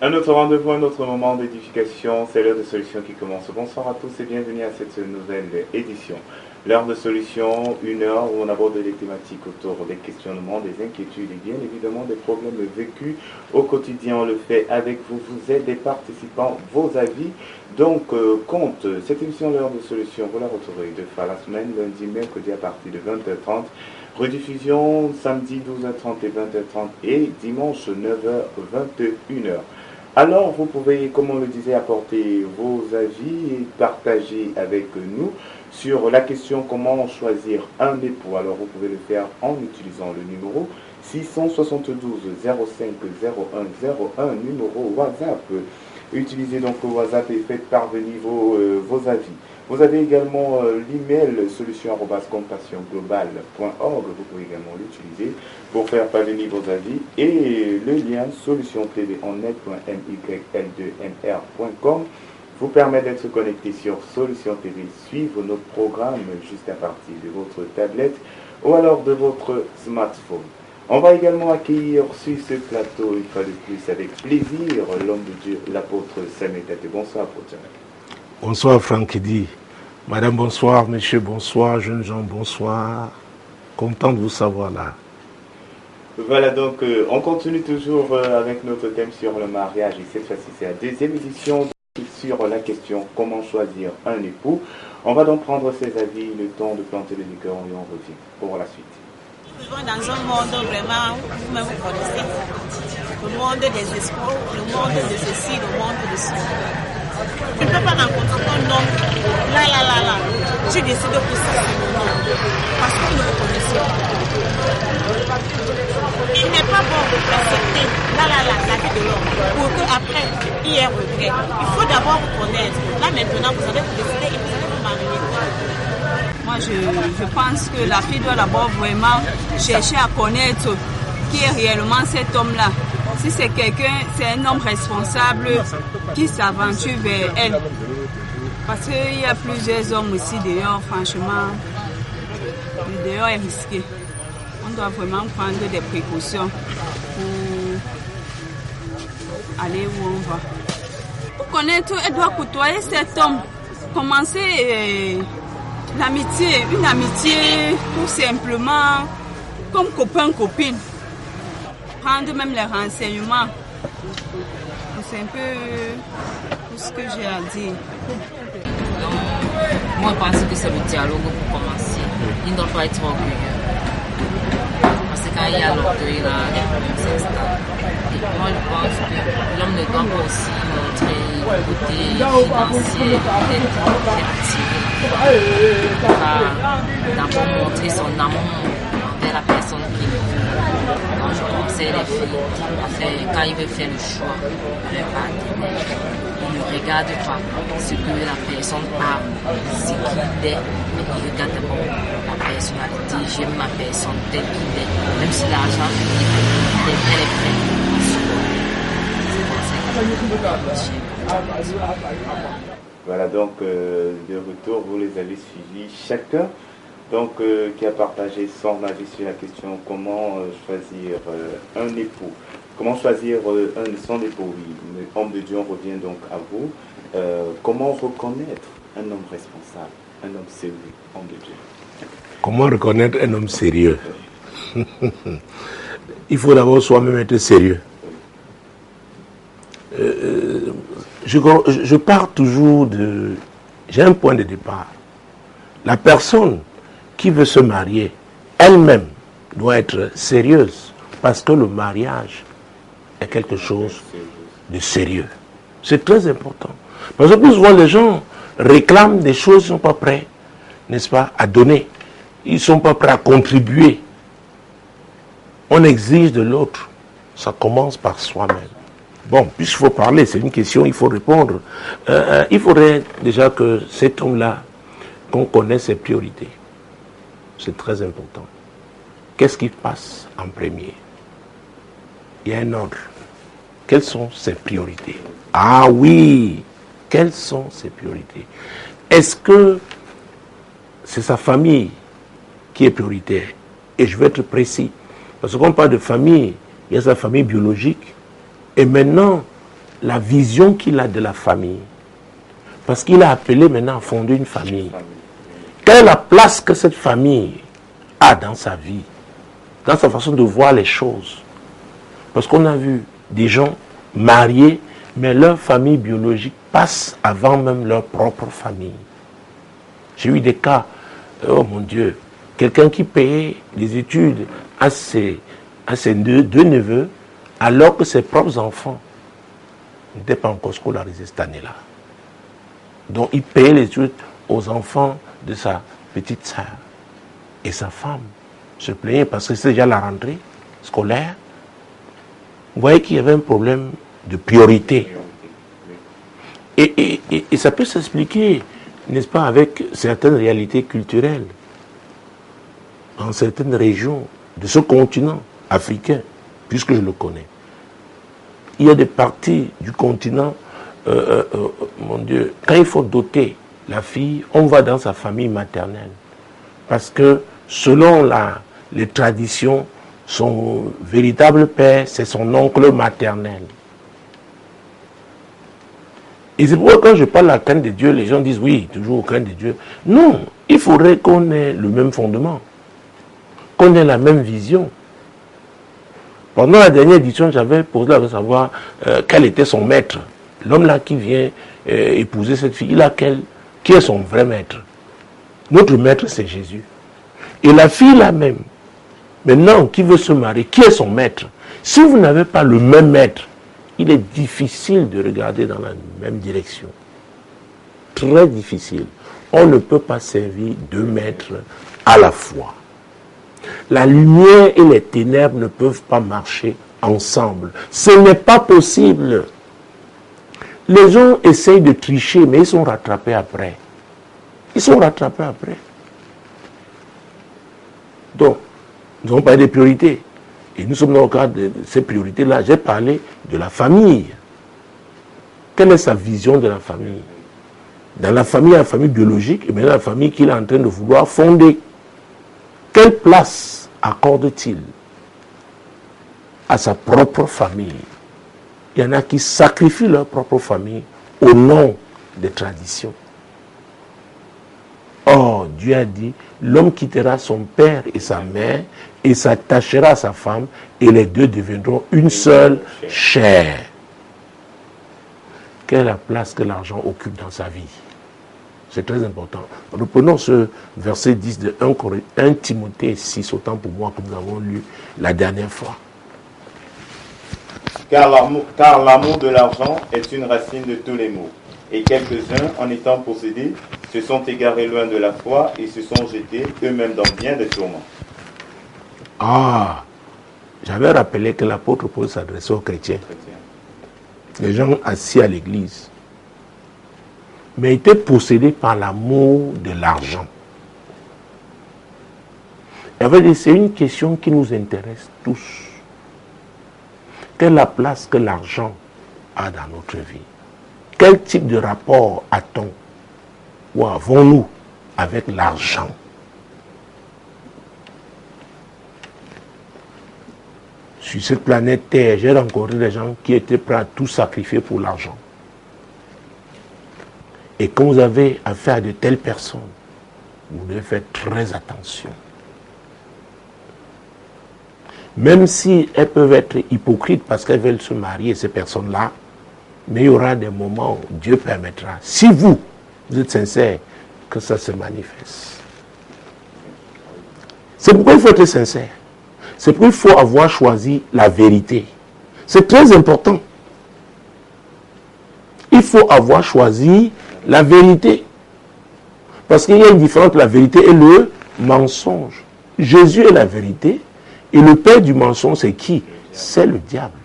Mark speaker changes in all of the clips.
Speaker 1: Un autre rendez-vous, un autre moment d'édification, c'est l'heure de solution qui commence. Bonsoir à tous et bienvenue à cette nouvelle édition. L'heure de solution, une heure où on aborde les thématiques autour des questionnements, des inquiétudes et bien évidemment des problèmes vécus au quotidien. On le fait avec vous, vous êtes des participants, vos avis. Donc, compte, cette émission, l'heure de solution, vous la retrouverez deux fois la semaine, lundi, mercredi à partir de 20h30. Rediffusion samedi 12h30 et 20h30 et dimanche 9h, 21h. Alors, vous pouvez, comme on le disait, apporter vos avis et partager avec nous sur la question comment choisir un époux. Alors, vous pouvez le faire en utilisant le numéro 672 05 01 01, numéro WhatsApp. Utilisez donc le WhatsApp et faites parvenir vos avis. Vous avez également l'email solution@compassionglobale.org. Vous pouvez également l'utiliser pour faire parvenir vos avis. Et le lien solutiontvonnet.myl2mr.com vous permet d'être connecté sur Solution TV, suivre nos programmes juste à partir de votre tablette ou alors de votre smartphone. On va également accueillir sur ce plateau, une fois de plus, avec plaisir, l'homme de Dieu, l'apôtre Samuel Tate. Bonsoir, apôtre.
Speaker 2: Bonsoir, Franck Eddy. Madame, bonsoir. Monsieur, bonsoir. Jeunes gens, bonsoir. Content de vous savoir là.
Speaker 1: Voilà, donc, on continue toujours avec notre thème sur le mariage. Et cette fois-ci, c'est la deuxième édition sur la question comment choisir un époux. On va donc prendre ses avis, le temps de planter le décor et on revient pour la suite.
Speaker 3: Nous vivons dans un monde vraiment, vous-même vous connaissez, le monde des espoirs, le monde de ceci, le monde de cela. Tu ne peux pas rencontrer un homme, là, tu décides que ça c'est le nom, parce que nous vous connaissons. Il n'est pas bon d'accepter, la vie de l'homme, pour qu'après, il y ait regret. Il faut d'abord vous connaître. Là maintenant, vous allez vous décider et vous allez vous marier.
Speaker 4: Moi, je pense que la fille doit d'abord vraiment chercher à connaître qui est réellement cet homme-là. Si c'est quelqu'un, c'est un homme responsable qui s'aventure vers elle. Parce qu'il y a plusieurs hommes aussi dehors, franchement, le dehors est risqué. On doit vraiment prendre des précautions pour aller où on va. Pour connaître, elle doit côtoyer cet homme. Commencer l'amitié, une amitié tout simplement comme copain-copine. Prendre même les renseignements. C'est un peu tout ce que j'ai à dire.
Speaker 5: Donc, moi je pense que c'est le dialogue pour commencer. Il ne doit pas être orgueilleux. Parce que quand il y a l'orgueil là, les problèmes s'installent. Et moi je pense que l'homme ne doit pas aussi montrer le côté financier, d'être attiré. D'abord montrer son amour envers la personne qu'il veut. Quand je conseille les filles, quand ils veulent faire le choix de leur partenaire, ils ne regardent pas ce que la personne a, ce qu'il est, mais ils regardent d'abord la personnalité. J'aime ma personne telle qu'il est, même si l'argent elle est prête.
Speaker 1: Voilà donc de retour, vous les avez suivis chacun donc qui a partagé son avis sur la question comment choisir un époux. Comment choisir son époux, oui. Homme de Dieu, on revient donc à vous. Comment reconnaître un homme responsable, un homme sérieux, homme de Dieu?
Speaker 2: Comment reconnaître un homme sérieux? Il faut d'abord soi-même être sérieux. Je pars toujours de... J'ai un point de départ. La personne qui veut se marier, elle-même, doit être sérieuse. Parce que le mariage est quelque chose de sérieux. C'est très important. Parce que plus souvent, les gens réclament des choses, ils ne sont pas prêts, n'est-ce pas, à donner. Ils ne sont pas prêts à contribuer. On exige de l'autre. Ça commence par soi-même. Bon, puisqu'il faut parler, c'est une question, il faut répondre. Il faudrait déjà que cet homme-là, qu'on connaisse ses priorités. C'est très important. Qu'est-ce qui passe en premier? Il y a un ordre. Quelles sont ses priorités? Ah oui! Quelles sont ses priorités? Est-ce que c'est sa famille qui est prioritaire? Et je vais être précis. Parce qu'on parle de famille, il y a sa famille biologique. Et maintenant, la vision qu'il a de la famille. Parce qu'il a appelé maintenant à fonder une famille. Quelle est la place que cette famille a dans sa vie, dans sa façon de voir les choses? Parce qu'on a vu des gens mariés, mais leur famille biologique passe avant même leur propre famille. J'ai eu des cas, oh mon Dieu, quelqu'un qui payait des études à ses deux neveux, alors que ses propres enfants n'étaient pas encore scolarisés cette année-là. Donc il payait les études aux enfants de sa petite sœur. Et sa femme se plaignait parce que c'est déjà la rentrée scolaire. Vous voyez qu'il y avait un problème de priorité. Et ça peut s'expliquer, n'est-ce pas, avec certaines réalités culturelles dans certaines régions de ce continent africain, puisque je le connais. Il y a des parties du continent, mon Dieu, quand il faut doter la fille, on va dans sa famille maternelle. Parce que selon les traditions, son véritable père, c'est son oncle maternel. Et c'est pourquoi quand je parle de la crainte de Dieu, les gens disent oui, toujours crainte de Dieu. Non, il faudrait qu'on ait le même fondement, qu'on ait la même vision. Pendant la dernière édition, j'avais posé la question de savoir quel était son maître. L'homme là qui vient épouser cette fille, qui est son vrai maître? Notre maître, c'est Jésus. Et la fille là même, maintenant, qui veut se marier, qui est son maître? Si vous n'avez pas le même maître, il est difficile de regarder dans la même direction. Très difficile. On ne peut pas servir deux maîtres à la fois. La lumière et les ténèbres ne peuvent pas marcher ensemble. Ce n'est pas possible. Les gens essayent de tricher, mais ils sont rattrapés après. Ils sont rattrapés après. Donc, nous avons parlé des priorités. Et nous sommes dans le cadre de ces priorités-là. J'ai parlé de la famille. Quelle est sa vision de la famille? Dans la famille biologique, et maintenant la famille qu'il est en train de vouloir fonder. Quelle place accorde-t-il à sa propre famille? Il y en a qui sacrifient leur propre famille au nom des traditions. Or, Dieu a dit, l'homme quittera son père et sa mère et s'attachera à sa femme et les deux deviendront une seule chair. Quelle est la place que l'argent occupe dans sa vie? C'est très important. Reprenons ce verset 10 de 1 Timothée 6, autant pour moi que nous avons lu la dernière fois.
Speaker 1: Car l'amour de l'argent est une racine de tous les maux. Et quelques-uns, en étant possédés, se sont égarés loin de la foi et se sont jetés eux-mêmes dans bien des tourments.
Speaker 2: Ah, j'avais rappelé que l'apôtre Paul s'adressait aux chrétiens. Les gens assis à l'église. Mais étaient possédés par l'amour de l'argent. C'est une question qui nous intéresse tous. Quelle est la place que l'argent a dans notre vie? Quel type de rapport a-t-on ou avons-nous avec l'argent? Sur cette planète Terre, j'ai rencontré des gens qui étaient prêts à tout sacrifier pour l'argent. Et quand vous avez affaire à de telles personnes, vous devez faire très attention. Même si elles peuvent être hypocrites parce qu'elles veulent se marier, ces personnes-là, mais il y aura des moments où Dieu permettra, si vous êtes sincère, que ça se manifeste. C'est pourquoi il faut être sincère. C'est pourquoi il faut avoir choisi la vérité. C'est très important. Il faut avoir choisi la vérité. Parce qu'il y a une différence entre la vérité et le mensonge. Jésus est la vérité. Et le père du mensonge, c'est qui? C'est le diable.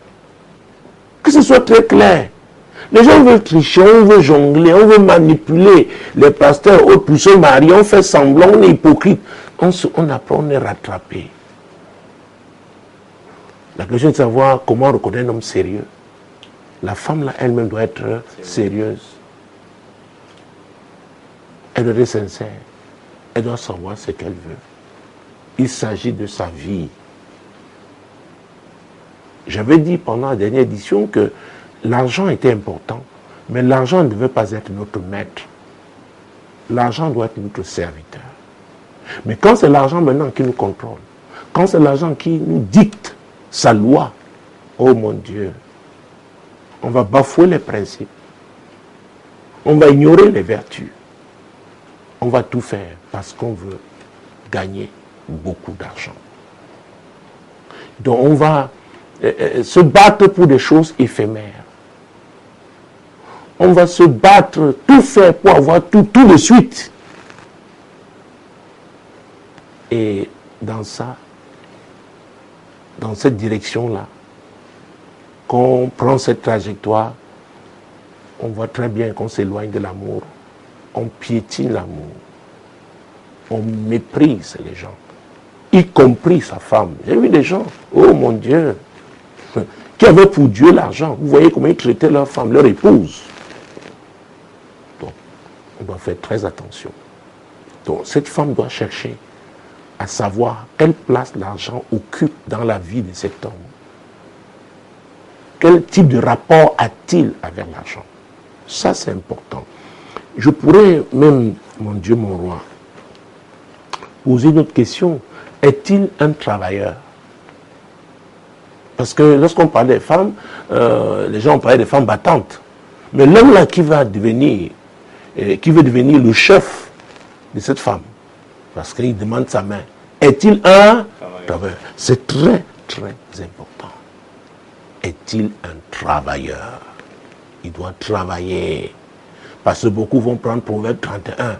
Speaker 2: Que ce soit très clair. Les gens veulent tricher, on veut jongler, on veut manipuler les pasteurs pour se marier, on fait semblant, on est hypocrite. On apprend, on est rattrapé. La question est de savoir comment reconnaître un homme sérieux. La femme là, elle-même doit être sérieuse. Elle doit être sincère. Elle doit savoir ce qu'elle veut. Il s'agit de sa vie. J'avais dit pendant la dernière édition que l'argent était important, mais l'argent ne devait pas être notre maître. L'argent doit être notre serviteur. Mais quand c'est l'argent maintenant qui nous contrôle, quand c'est l'argent qui nous dicte sa loi, oh mon Dieu, on va bafouer les principes, on va ignorer les vertus, on va tout faire parce qu'on veut gagner beaucoup d'argent. Donc on va se battre pour des choses éphémères. On va se battre, tout faire pour avoir tout de suite. Et dans ça, dans cette direction-là, quand on prend cette trajectoire, on voit très bien qu'on s'éloigne de l'amour, on piétine l'amour, on méprise les gens, y compris sa femme. J'ai vu des gens, oh mon Dieu, qui avaient pour Dieu l'argent. Vous voyez comment ils traitaient leur femme, leur épouse. Donc, on doit faire très attention. Donc, cette femme doit chercher à savoir quelle place l'argent occupe dans la vie de cet homme. Quel type de rapport a-t-il avec l'argent? Ça, c'est important. Je pourrais même, mon Dieu, mon roi, poser une autre question. Est-il un travailleur? Parce que lorsqu'on parlait des femmes, les gens parlaient des femmes battantes. Mais l'homme là qui veut devenir le chef de cette femme, parce qu'il demande sa main, est-il un travailleur? C'est très, très important. Est-il un travailleur? Il doit travailler. Parce que beaucoup vont prendre Proverbe 31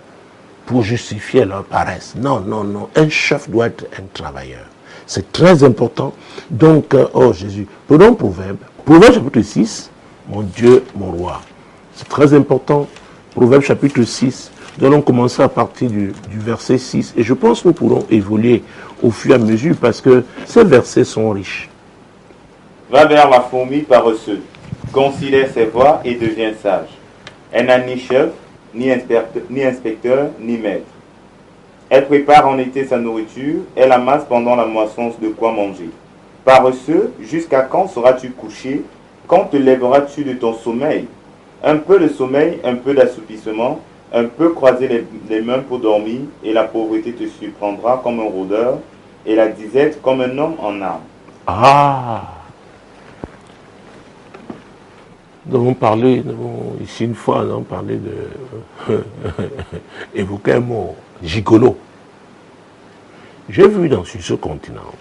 Speaker 2: pour justifier leur paresse. Non, non, non. Un chef doit être un travailleur. C'est très important. Donc, oh Jésus, prenons Proverbe. Proverbe chapitre 6, mon Dieu, mon roi. C'est très important. Proverbe chapitre 6. Nous allons commencer à partir du verset 6. Et je pense que nous pourrons évoluer au fur et à mesure parce que ces versets sont riches.
Speaker 1: Va vers la fourmi paresseuse, considère ses voies et devient sage. Elle n'a ni chef, ni inspecteur, ni maître. Elle prépare en été sa nourriture, elle amasse pendant la moisson de quoi manger. Paresseux, jusqu'à quand seras-tu couché? Quand te lèveras-tu de ton sommeil? Un peu de sommeil, un peu d'assoupissement, un peu croiser les mains pour dormir, et la pauvreté te surprendra comme un rôdeur, et la disette comme un homme en armes.
Speaker 2: Ah! Nous avons parlé, ici une fois, nous avons parlé de évoquer un mot, gigolo. J'ai vu sur ce continent,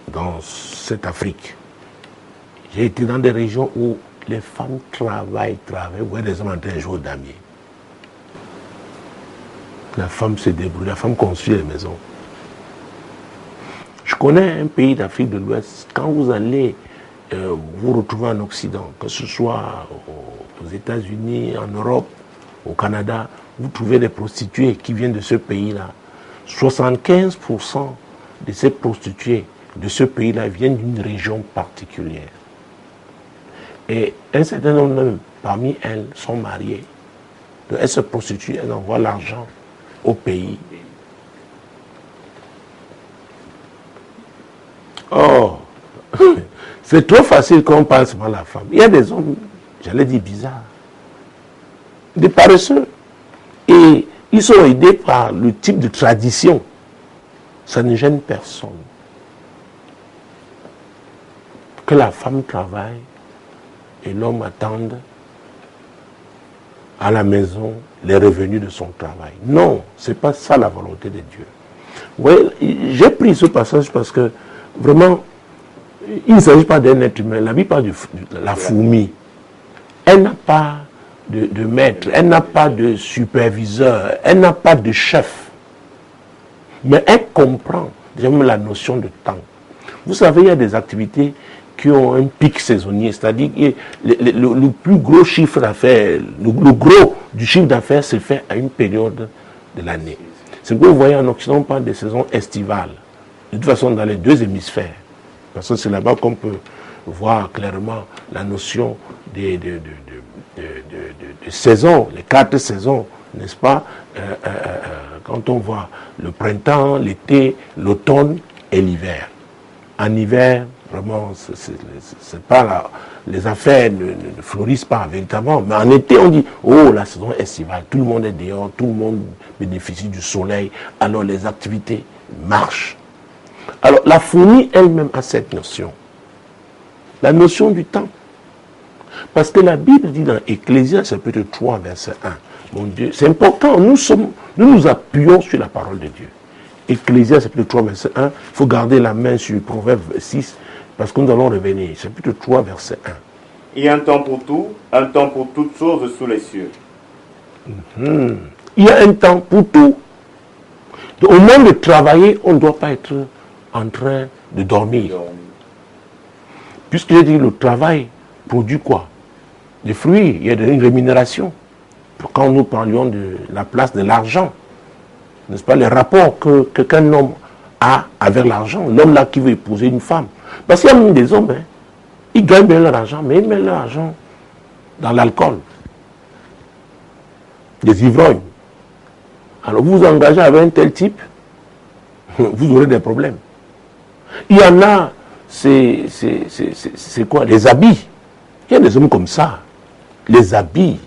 Speaker 2: dans cette Afrique, j'ai été dans des régions où les femmes travaillent, vous voyez des hommes en train de jouer au damier. La femme se débrouille, la femme construit les maisons. Je connais un pays d'Afrique de l'Ouest, quand vous allez vous retrouvez en Occident, que ce soit aux États-Unis, en Europe, au Canada, vous trouvez des prostituées qui viennent de ce pays-là. 75% de ces prostituées de ce pays-là viennent d'une région particulière. Et un certain nombre parmi elles sont mariées. Donc elles se prostituent, elles envoient l'argent au pays. Oh, c'est trop facile quand on parle seulement de la femme. Il y a des hommes, j'allais dire bizarres, des paresseux. Et ils sont aidés par le type de tradition. Ça ne gêne personne. Que la femme travaille et l'homme attende à la maison les revenus de son travail. Non, ce n'est pas ça la volonté de Dieu. Oui, j'ai pris ce passage parce que vraiment, il ne s'agit pas d'un être humain. La Bible parle de la fourmi. Elle n'a pas de maître, elle n'a pas de superviseur, elle n'a pas de chef. Mais elle comprend déjà même la notion de temps. Vous savez, il y a des activités qui ont un pic saisonnier, c'est-à-dire que le plus gros chiffre d'affaires, le gros du chiffre d'affaires se fait à une période de l'année. C'est que vous voyez en Occident, on parle des saisons estivales. De toute façon, dans les deux hémisphères. Parce que c'est là-bas qu'on peut voir clairement la notion de saison, les 4 saisons, n'est-ce pas? Quand on voit le printemps, l'été, l'automne et l'hiver. En hiver, Vraiment, c'est pas là. Les affaires ne fleurissent pas véritablement. Mais en été, on dit, oh, la saison estivale, tout le monde est dehors, tout le monde bénéficie du soleil, alors les activités marchent. Alors, la fourmi elle-même a cette notion. La notion du temps. Parce que la Bible dit dans Ecclésiaste, chapitre 3, verset 1, mon Dieu, c'est important, nous nous appuyons sur la parole de Dieu. Ecclésiaste, chapitre 3, verset 1, il faut garder la main sur Proverbe 6, parce que nous allons revenir. Chapitre 3, verset 1.
Speaker 1: Il y a un temps pour tout, un temps pour toutes choses sous les cieux.
Speaker 2: Il y a un temps pour tout. Donc, au moment de travailler, on ne doit pas être en train de dormir. Puisque j'ai dit, le travail produit quoi? Des fruits, il y a une rémunération. Quand nous parlions de la place de l'argent, n'est-ce pas, les rapports qu'un homme a avec l'argent, l'homme là qui veut épouser une femme. Parce qu'il y a même des hommes, hein, ils gagnent bien leur argent, mais ils mettent leur argent dans l'alcool. Des ivrognes. Alors vous vous engagez avec un tel type, vous aurez des problèmes. Il y en a, c'est quoi? Les habits. Il y a des hommes comme ça. Les habits.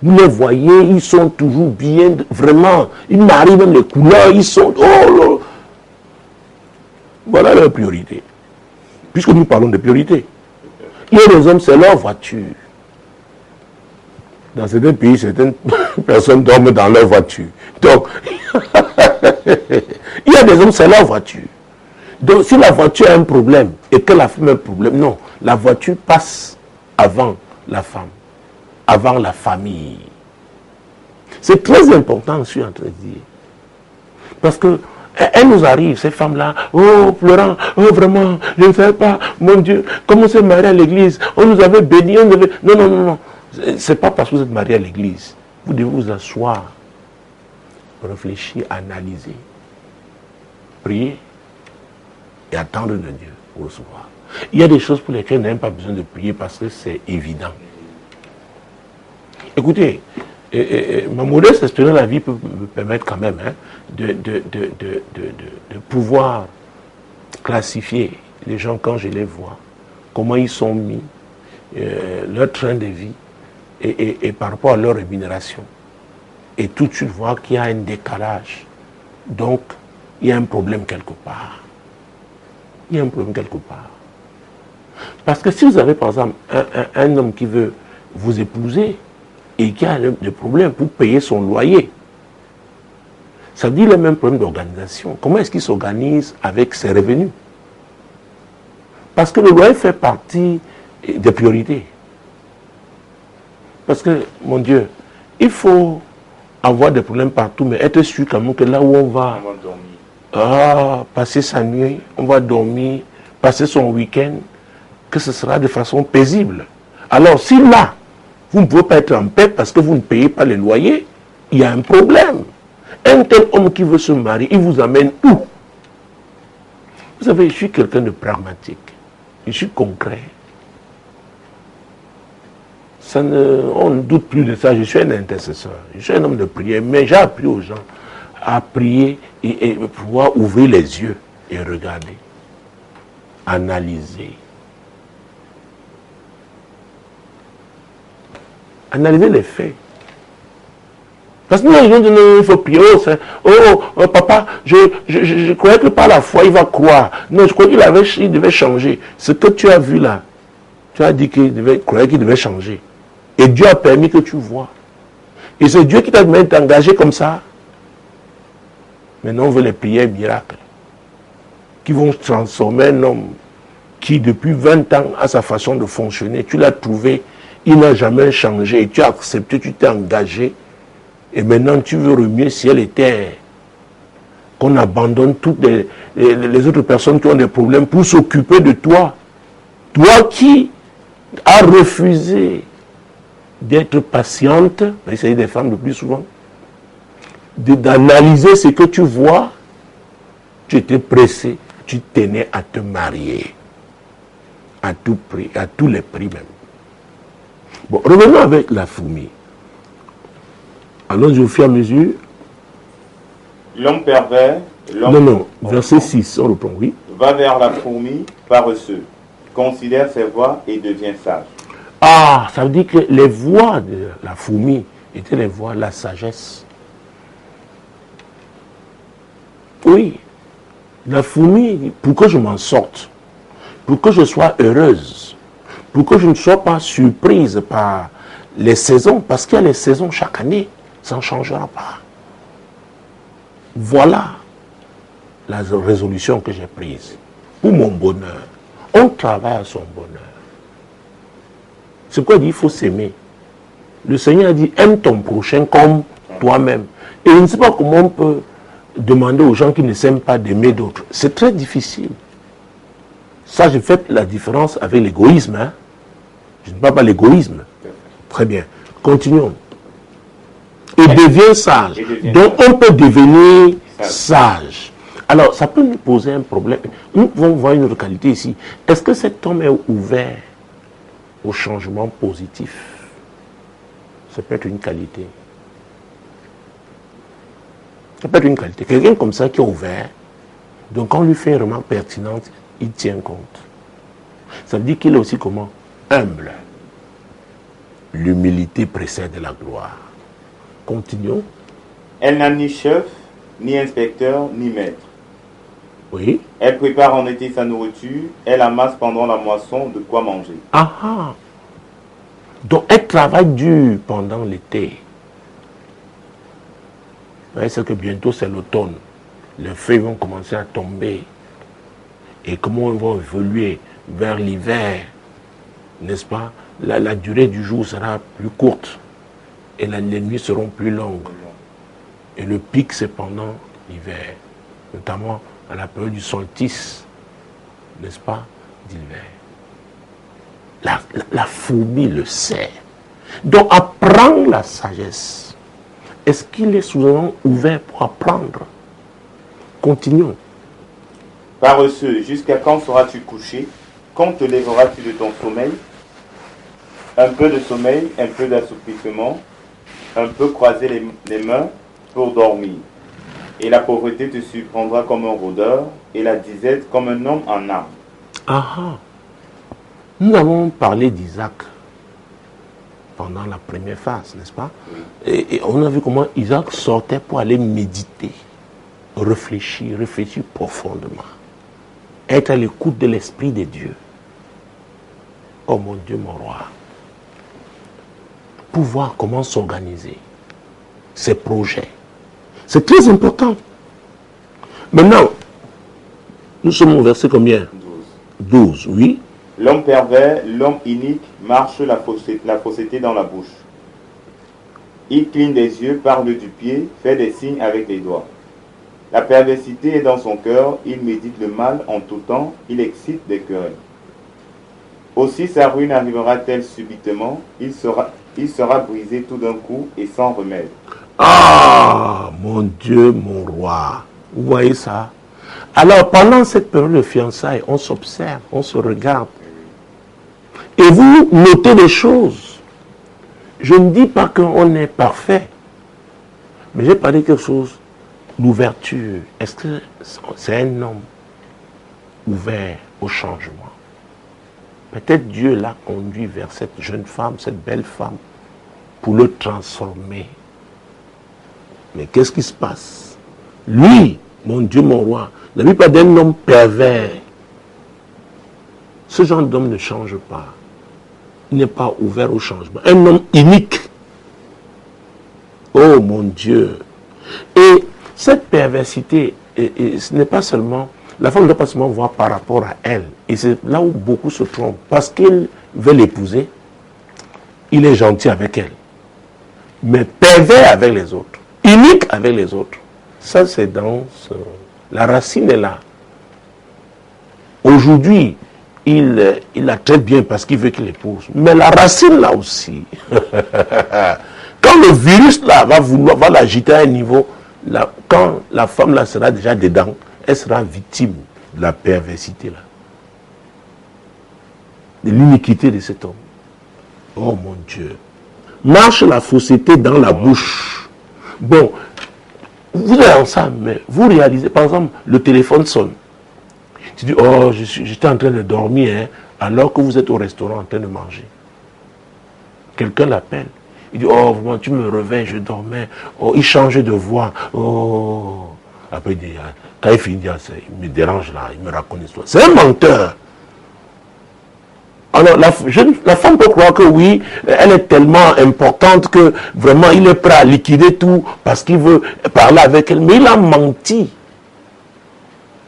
Speaker 2: Vous les voyez, ils sont toujours bien, vraiment. Ils marient même les couleurs, ils sont... Oh, voilà leur priorité. Puisque nous parlons de priorité. Il y a des hommes, c'est leur voiture. Dans certains pays, certaines personnes dorment dans leur voiture. Donc, il y a des hommes, c'est leur voiture. Donc, si la voiture a un problème et que la femme a un problème, non, la voiture passe avant la femme, avant la famille. C'est très important, je suis en train de dire. Parce que elles nous arrivent, ces femmes-là, oh, pleurant, oh, vraiment, je ne sais pas, mon Dieu, comment on s'est marié à l'église, on nous avait béni, on devait... Non, non, non, non. C'est pas parce que vous êtes marié à l'église. Vous devez vous asseoir, réfléchir, analyser, prier et attendre de Dieu pour recevoir. Il y a des choses pour lesquelles on n'a même pas besoin de prier parce que c'est évident. Écoutez, ma modeste expérience de la vie peut me permettre quand même de pouvoir classifier les gens quand je les vois, comment ils sont mis, leur train de vie et par rapport à leur rémunération. Et tout de suite voir qu'il y a un décalage. Donc, il y a un problème quelque part. Il y a un problème quelque part. Parce que si vous avez par exemple un homme qui veut vous épouser et qui a des problèmes pour payer son loyer, ça dit le même problème d'organisation. Comment est-ce qu'il s'organise avec ses revenus? Parce que le loyer fait partie des priorités. Parce que, mon Dieu, il faut avoir des problèmes partout, mais être sûr quand même que là où on va passer sa nuit, on va dormir, passer son week-end, que ce sera de façon paisible. Alors, si là, vous ne pouvez pas être en paix parce que vous ne payez pas les loyers, il y a un problème. Un tel homme qui veut se marier, il vous amène où? Vous savez, je suis quelqu'un de pragmatique. Je suis concret. On ne doute plus de ça. Je suis un intercesseur. Je suis un homme de prière. Mais j'ai appris aux gens à prier et pouvoir ouvrir les yeux et regarder. Analyser. Analyser les faits. Parce que nous, les gens disent, il faut prier. Oh, papa, je croyais que par la foi, il va croire. Non, je crois qu'il devait changer. Ce que tu as vu là, tu as dit qu'il croyait qu'il devait changer. Et Dieu a permis que tu vois. Et c'est Dieu qui t'a même engagé comme ça. Maintenant, on veut les prières miracles. Qui vont transformer un homme qui, depuis 20 ans, a sa façon de fonctionner. Tu l'as trouvé, il n'a jamais changé. Et tu as accepté, tu t'es engagé. Et maintenant, tu veux remuer ciel et terre. Qu'on abandonne toutes les autres personnes qui ont des problèmes pour s'occuper de toi. Toi qui as refusé d'être patiente, c'est des femmes le plus souvent, d'analyser ce que tu vois, tu étais pressé, tu tenais à te marier. À tout prix, à tous les prix même. Bon, revenons avec la fourmi. Allons-y au fur et à mesure.
Speaker 1: L'homme pervers
Speaker 2: Non, verset 6, on reprend, oui.
Speaker 1: Va vers la fourmi, paresseux, considère ses voies et devient sage.
Speaker 2: Ah, ça veut dire que les voies de la fourmi étaient les voies de la sagesse. Oui, la fourmi, pour que je m'en sorte, pour que je sois heureuse, pour que je ne sois pas surprise par les saisons, parce qu'il y a les saisons chaque année, ça ne changera pas. Voilà la résolution que j'ai prise pour mon bonheur. On travaille à son bonheur. C'est quoi il dit, il faut s'aimer. Le Seigneur a dit, aime ton prochain comme toi-même. Et je ne sais pas comment on peut demander aux gens qui ne s'aiment pas d'aimer d'autres. C'est très difficile. Ça, j'ai fait la différence avec l'égoïsme. Hein? Je ne parle pas l'égoïsme. Très bien. Continuons. Et devient sage. Donc, on peut devenir sage. Alors, ça peut nous poser un problème. Nous pouvons voir une autre qualité ici. Est-ce que cet homme est ouvert au changement positif? Ça peut être une qualité. Ça peut être une qualité. Quelqu'un comme ça qui est ouvert, donc quand on lui fait une remarque pertinente, il tient compte. Ça veut dire qu'il est aussi comment? Humble. L'humilité précède la gloire. Continuons.
Speaker 1: Elle n'a ni chef, ni inspecteur, ni maître.
Speaker 2: Oui.
Speaker 1: Elle prépare en été sa nourriture, elle amasse pendant la moisson de quoi manger.
Speaker 2: Ah ah. Donc elle travaille dur pendant l'été. Vous voyez, c'est que bientôt c'est l'automne. Les feuilles vont commencer à tomber. Et comment on va évoluer vers l'hiver, n'est-ce pas? La durée du jour sera plus courte. Et les nuits seront plus longues. Et le pic, c'est pendant l'hiver. Notamment à la période du solstice, n'est-ce pas, d'hiver. La fourmi le sait. Donc apprendre la sagesse. Est-ce qu'il est souvent ouvert pour apprendre? Continuons.
Speaker 1: Paresseux, jusqu'à quand seras-tu couché? Quand te lèveras-tu de ton sommeil? Un peu de sommeil, un peu d'assouplissement, un peu croiser les mains pour dormir. Et la pauvreté te surprendra comme un rôdeur, et la disette comme un homme en armes.
Speaker 2: Ah ah. Nous avons parlé d'Isaac pendant la première phase, n'est-ce pas? Oui. Et on a vu comment Isaac sortait pour aller méditer, réfléchir profondément, être à l'écoute de l'Esprit de Dieu. Oh mon Dieu, mon roi. Pour voir comment s'organiser, ses projets. C'est très important. Maintenant, nous sommes au verset combien? 12, oui.
Speaker 1: L'homme pervers, l'homme inique, marche la fausseté dans la bouche. Il cligne des yeux, parle du pied, fait des signes avec les doigts. La perversité est dans son cœur, il médite le mal en tout temps, il excite des querelles. Aussi sa ruine arrivera-t-elle subitement, il sera brisé tout d'un coup et sans remède.
Speaker 2: Ah, mon Dieu, mon roi. Vous voyez ça? Alors, pendant cette période de fiançailles, on s'observe, on se regarde. Et vous notez des choses. Je ne dis pas qu'on est parfait. Mais j'ai parlé de quelque chose. L'ouverture. Est-ce que c'est un homme ouvert au changement? Peut-être Dieu l'a conduit vers cette jeune femme, cette belle femme, pour le transformer. Mais qu'est-ce qui se passe? Lui, mon Dieu, mon roi, ne lui pas d'un homme pervers. Ce genre d'homme ne change pas. Il n'est pas ouvert au changement. Un homme unique. Oh mon Dieu. Et cette perversité, ce n'est pas seulement... La femme ne doit pas seulement voir par rapport à elle. Et c'est là où beaucoup se trompent. Parce qu'il veut l'épouser, il est gentil avec elle. Mais pervers avec les autres. Unique avec les autres. Ça, c'est dans... La racine est là. Aujourd'hui, il la traite bien parce qu'il veut qu'il l'épouse. Mais la racine, là aussi. Quand le virus, là, va l'agiter à un niveau, là, quand la femme, là, sera déjà dedans, elle sera victime de la perversité, là. De l'iniquité de cet homme. Oh mon Dieu. Marche la fausseté dans la bouche. Bon, vous êtes ensemble, mais vous réalisez, par exemple, le téléphone sonne. Tu dis, oh, j'étais en train de dormir, hein, alors que vous êtes au restaurant en train de manger. Quelqu'un l'appelle. Il dit, oh, vraiment, tu me réveilles, je dormais. Oh, il change de voix. Oh. Après, il dit, quand il finit, il me dérange là, il me raconte l'histoire. C'est un menteur. Alors, la femme peut croire que oui, elle est tellement importante que vraiment, il est prêt à liquider tout parce qu'il veut parler avec elle. Mais il a menti.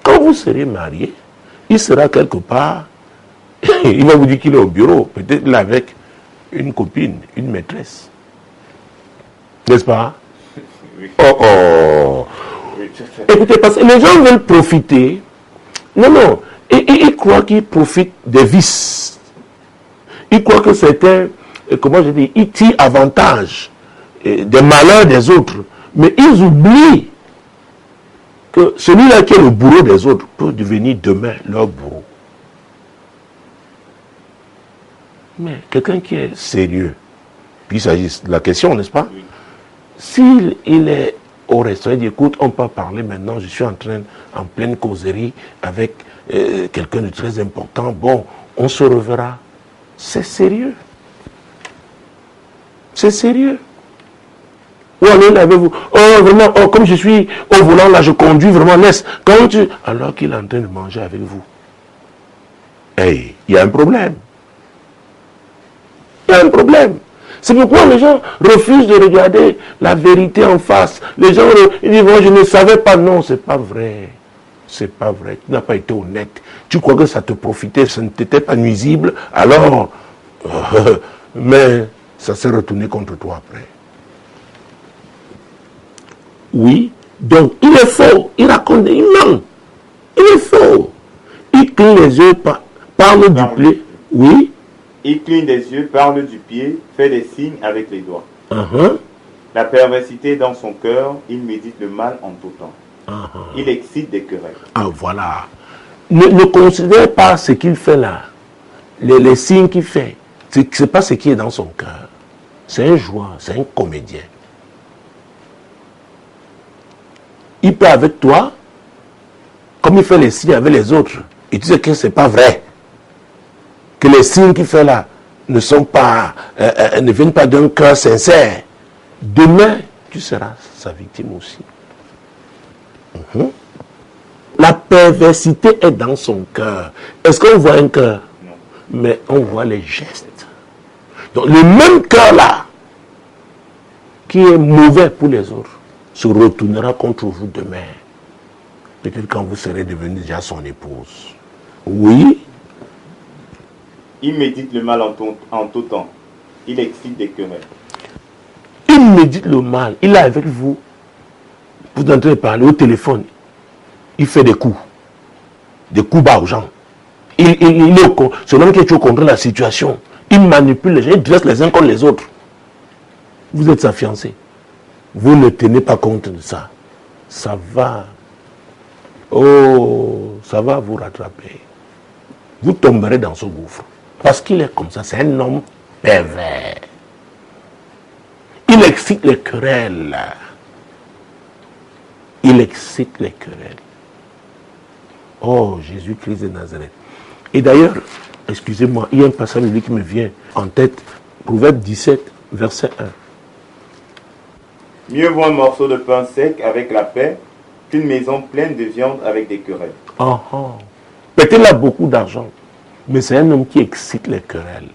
Speaker 2: Quand vous serez marié, il sera quelque part. Il va vous dire qu'il est au bureau. Peut-être là avec une copine, une maîtresse. N'est-ce pas?
Speaker 1: Oui.
Speaker 2: Oh, oh.
Speaker 1: Oui,
Speaker 2: Écoutez, parce que les gens veulent profiter. Non, non. Ils croient qu'ils profitent des vices. Ils croient que c'est un, comment je dis, ils tirent avantage des malheurs des autres. Mais ils oublient que celui-là qui est le bourreau des autres peut devenir demain leur bourreau. Mais quelqu'un qui est sérieux, puis il s'agit de la question, n'est-ce pas?
Speaker 1: Oui.
Speaker 2: S'il est au restaurant, il dit, écoute, on peut parler maintenant, je suis en pleine causerie avec quelqu'un de très important, bon, on se reverra. C'est sérieux. C'est sérieux. Ou alors avec vous, oh vraiment, oh, comme je suis au volant là, je conduis vraiment, laisse. Quand tu... Alors qu'il est en train de manger avec vous. Hey, il y a un problème. Il y a un problème. C'est pourquoi les gens refusent de regarder la vérité en face. Les gens ils disent, bon, je ne savais pas. Non, c'est pas vrai. C'est pas vrai. Tu n'as pas été honnête. Tu crois que ça te profitait, ça ne t'était pas nuisible. Alors, mais ça s'est retourné contre toi après. Oui, donc il est faux. Il raconte, il ment. Il est faux. Il cligne les yeux, parle du pied. Oui.
Speaker 1: Il cligne des yeux, parle du pied, fait des signes avec les doigts.
Speaker 2: Uh-huh.
Speaker 1: La perversité dans son cœur, il médite le mal en tout temps.
Speaker 2: Uh-huh.
Speaker 1: Il excite des querelles.
Speaker 2: Ah, voilà. Ne considère pas ce qu'il fait là. Les signes qu'il fait. Ce n'est pas ce qui est dans son cœur. C'est un joueur, c'est un comédien. Il peut avec toi, comme il fait les signes avec les autres. Et tu sais que ce n'est pas vrai. Que les signes qu'il fait là ne sont pas, ne viennent pas d'un cœur sincère. Demain, tu seras sa victime aussi. Uh-huh. La perversité est dans son cœur. Est-ce qu'on voit un cœur?
Speaker 1: Non.
Speaker 2: Mais on voit les gestes. Donc le même cœur là, qui est mauvais pour les autres, se retournera contre vous demain. Peut-être quand vous serez devenu déjà son épouse. Oui.
Speaker 1: Il médite le mal en tout temps. Il excite des querelles.
Speaker 2: Il médite le mal. Il est avec vous. Vous êtes en train de parler au téléphone. Il fait des coups bas aux gens. C'est l'homme qui est au contre la situation. Il manipule les gens, il dresse les uns contre les autres. Vous êtes sa fiancée. Vous ne tenez pas compte de ça. Ça va. Oh, ça va vous rattraper. Vous tomberez dans ce gouffre. Parce qu'il est comme ça, c'est un homme pervers. Il excite les querelles. Il excite les querelles. Oh, Jésus-Christ de Nazareth. Et d'ailleurs, excusez-moi, il y a un passage biblique qui me vient en tête. Proverbe 17, verset 1.
Speaker 1: Mieux vaut un morceau de pain sec avec la paix qu'une maison pleine de viande avec des querelles.
Speaker 2: Oh, oh. Peut-être il a beaucoup d'argent, mais c'est un homme qui excite les querelles.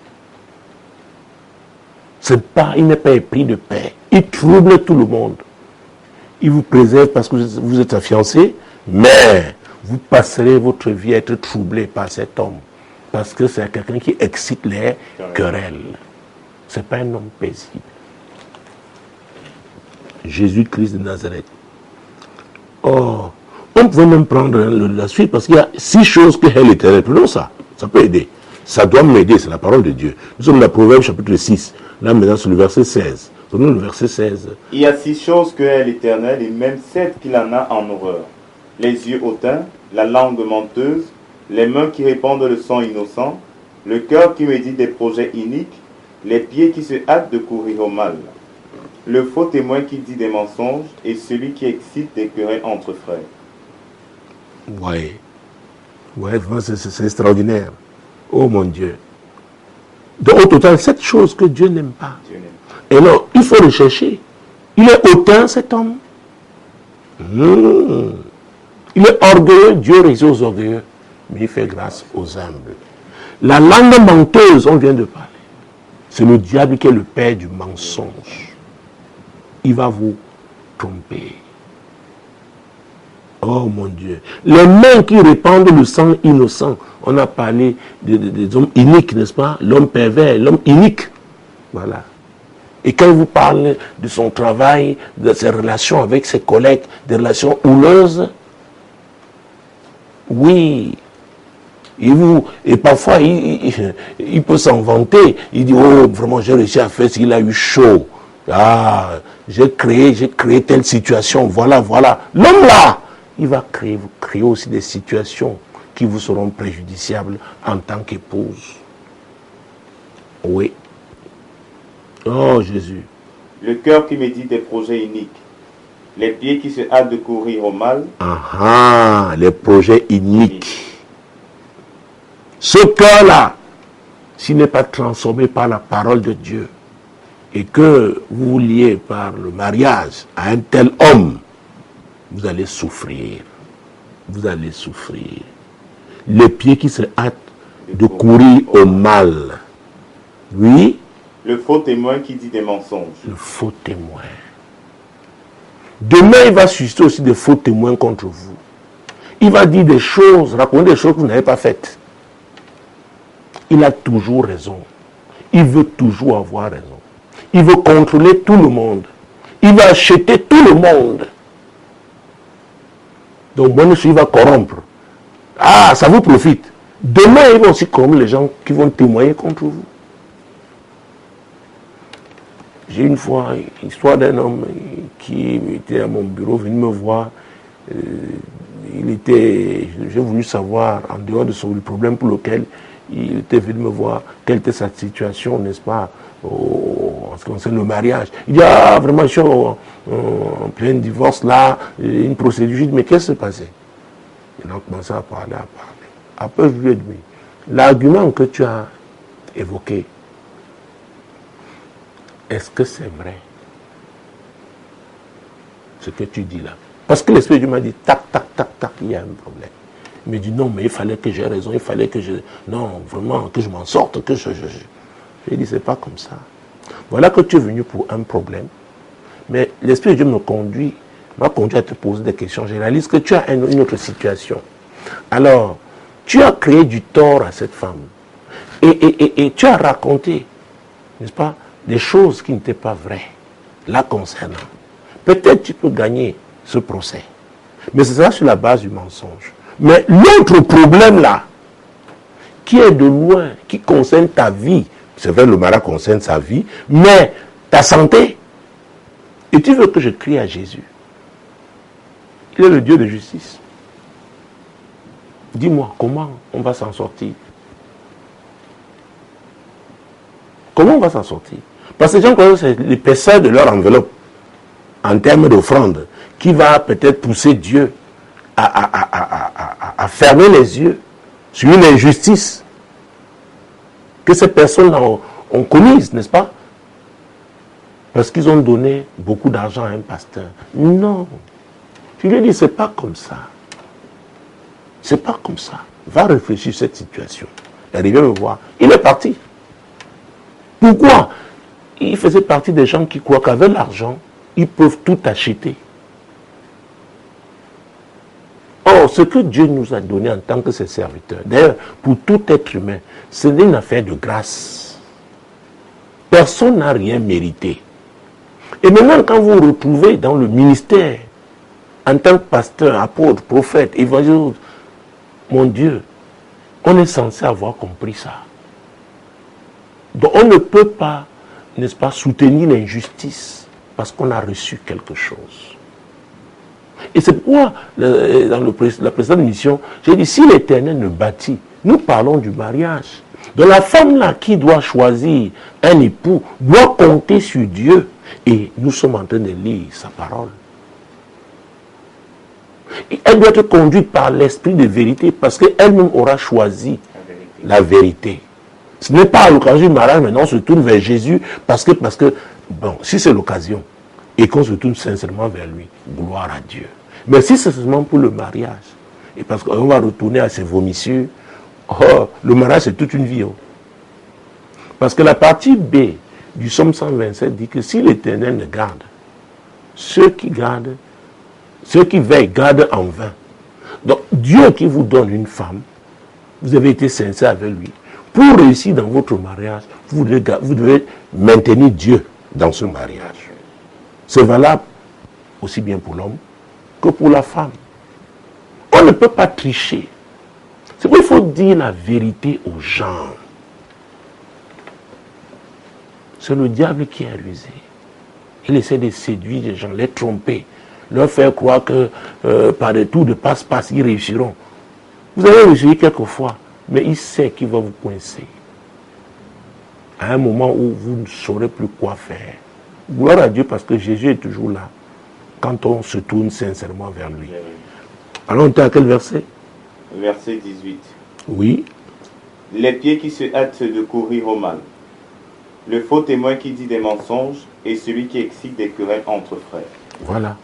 Speaker 2: Il n'est pas épris de paix. Il trouble tout le monde. Il vous préserve parce que vous êtes fiancé, mais vous passerez votre vie à être troublé par cet homme. Parce que c'est quelqu'un qui excite les querelles. Ce n'est pas un homme paisible. Jésus-Christ de Nazareth. Oh, on peut même prendre la suite parce qu'il y a 6 choses que hait l'Éternel. Prenons ça, ça peut aider. Ça doit m'aider, c'est la parole de Dieu. Nous sommes dans Proverbe chapitre 6. Là maintenant c'est le verset 16. Prenons le verset 16.
Speaker 1: Il y a 6 choses que hait l'Éternel et même 7 qu'il en a en horreur. Les yeux hautains, la langue menteuse, les mains qui répandent le sang innocent, le cœur qui médite des projets iniques, les pieds qui se hâtent de courir au mal. Le faux témoin qui dit des mensonges et celui qui excite des querelles entre frères.
Speaker 2: Oui. Oui, c'est extraordinaire. Oh mon Dieu. Donc au total, 7 choses que Dieu n'aime pas.
Speaker 1: Dieu n'aime pas.
Speaker 2: Et alors, il faut le chercher. Il est hautain, cet homme. Il est orgueilleux, Dieu résiste aux orgueilleux, mais il fait grâce aux humbles. La langue menteuse, on vient de parler. C'est le diable qui est le père du mensonge. Il va vous tromper. Oh mon Dieu. Les mains qui répandent le sang innocent. On a parlé des hommes iniques, n'est-ce pas? L'homme pervers, l'homme inique. Voilà. Et quand il vous parle de son travail, de ses relations avec ses collègues, des relations houleuses, oui. Et parfois, il peut s'en vanter. Il dit, oh, vraiment, j'ai réussi à faire ce qu'il a eu chaud. Ah, j'ai créé telle situation. Voilà. L'homme là, il va vous créer aussi des situations qui vous seront préjudiciables en tant qu'épouse. Oui. Oh Jésus.
Speaker 1: Le cœur qui médite des projets iniques. Les pieds qui se hâtent de courir au mal.
Speaker 2: Les projets iniques. Ce cœur-là, s'il n'est pas transformé par la parole de Dieu, et que vous vous liez par le mariage à un tel homme, vous allez souffrir. Vous allez souffrir. Les pieds qui se hâtent de courir au mal. Oui.
Speaker 1: Le faux témoin qui dit des mensonges.
Speaker 2: Le faux témoin. Demain, il va susciter aussi des faux témoins contre vous. Il va dire des choses, raconter des choses que vous n'avez pas faites. Il a toujours raison. Il veut toujours avoir raison. Il veut contrôler tout le monde. Il va acheter tout le monde. Donc, bon, il va corrompre. Ah, ça vous profite. Demain, il va aussi corrompre les gens qui vont témoigner contre vous. J'ai une fois une histoire d'un homme qui était à mon bureau, venu me voir. J'ai voulu savoir, en dehors de le problème pour lequel il était venu me voir, quelle était sa situation, n'est-ce pas, en ce qui concerne le mariage. Il dit, ah, vraiment, je suis en plein divorce là, une procédure. Je dis, mais qu'est-ce qui s'est passé? Il a commencé à parler. Après, je lui ai dit, l'argument que tu as évoqué, est-ce que c'est vrai? Ce que tu dis là. Parce que l'Esprit de Dieu m'a dit, tac, il y a un problème. Il me dit, non, mais il fallait que j'ai raison, non, vraiment, que je m'en sorte, que je... J'ai dit, c'est pas comme ça. Voilà que tu es venu pour un problème, mais l'Esprit de Dieu m'a conduit à te poser des questions. Je réalise que tu as une autre situation. Alors, tu as créé du tort à cette femme. Et tu as raconté, n'est-ce pas, des choses qui n'étaient pas vraies, la concernant. Peut-être tu peux gagner ce procès. Mais c'est ça sur la base du mensonge. Mais l'autre problème là, qui est de loin, qui concerne ta vie, c'est vrai, le mariage concerne sa vie, mais ta santé. Et tu veux que je crie à Jésus. Il est le Dieu de justice. Dis-moi, comment on va s'en sortir? Comment on va s'en sortir? Parce que les gens connaissent l'épaisseur de leur enveloppe en termes d'offrande qui va peut-être pousser Dieu à fermer les yeux sur une injustice que ces personnes-là ont commise, n'est-ce pas? Parce qu'ils ont donné beaucoup d'argent à un pasteur. Non. Je lui ai dit, c'est pas comme ça. C'est pas comme ça. Va réfléchir sur cette situation. Il vient me voir. Il est parti. Pourquoi? Il faisait partie des gens qui croient qu'avec l'argent, ils peuvent tout acheter. Or, ce que Dieu nous a donné en tant que ses serviteurs, d'ailleurs, pour tout être humain, c'est une affaire de grâce. Personne n'a rien mérité. Et maintenant, quand vous vous retrouvez dans le ministère, en tant que pasteur, apôtre, prophète, évangéliste, mon Dieu, on est censé avoir compris ça. Donc on ne peut pas, n'est-ce pas, soutenir l'injustice parce qu'on a reçu quelque chose. Et c'est pourquoi, dans la précédente mission, j'ai dit, si l'Éternel ne bâtit, nous parlons du mariage. Donc la femme là qui doit choisir un époux doit compter sur Dieu. Et nous sommes en train de lire sa parole. Et elle doit être conduite par l'esprit de vérité parce qu'elle-même aura choisi la vérité. Ce n'est pas à l'occasion du mariage, maintenant on se tourne vers Jésus parce que bon, si c'est l'occasion et qu'on se tourne sincèrement vers lui, gloire à Dieu. Mais si c'est seulement pour le mariage, et parce qu'on va retourner à ses vomissures, oh, le mariage c'est toute une vie. Oh. Parce que la partie B du psaume 127 dit que si l'Éternel ne garde, ceux qui veillent gardent en vain. Donc Dieu qui vous donne une femme, vous avez été sincère avec lui. Pour réussir dans votre mariage, vous devez maintenir Dieu dans ce mariage. C'est valable aussi bien pour l'homme que pour la femme. On ne peut pas tricher. C'est pourquoi il faut dire la vérité aux gens. C'est le diable qui est rusé. Il essaie de séduire les gens, les tromper, leur faire croire que par des tours de passe-passe, ils réussiront. Vous allez réussir quelquefois, mais il sait qu'il va vous coincer. À un moment où vous ne saurez plus quoi faire. Gloire à Dieu parce que Jésus est toujours là quand on se tourne sincèrement vers lui. Alors on était à quel verset?
Speaker 1: Verset 18.
Speaker 2: Oui.
Speaker 1: Les pieds qui se hâtent de courir au mal. Le faux témoin qui dit des mensonges et celui qui excite des querelles entre frères.
Speaker 2: Voilà.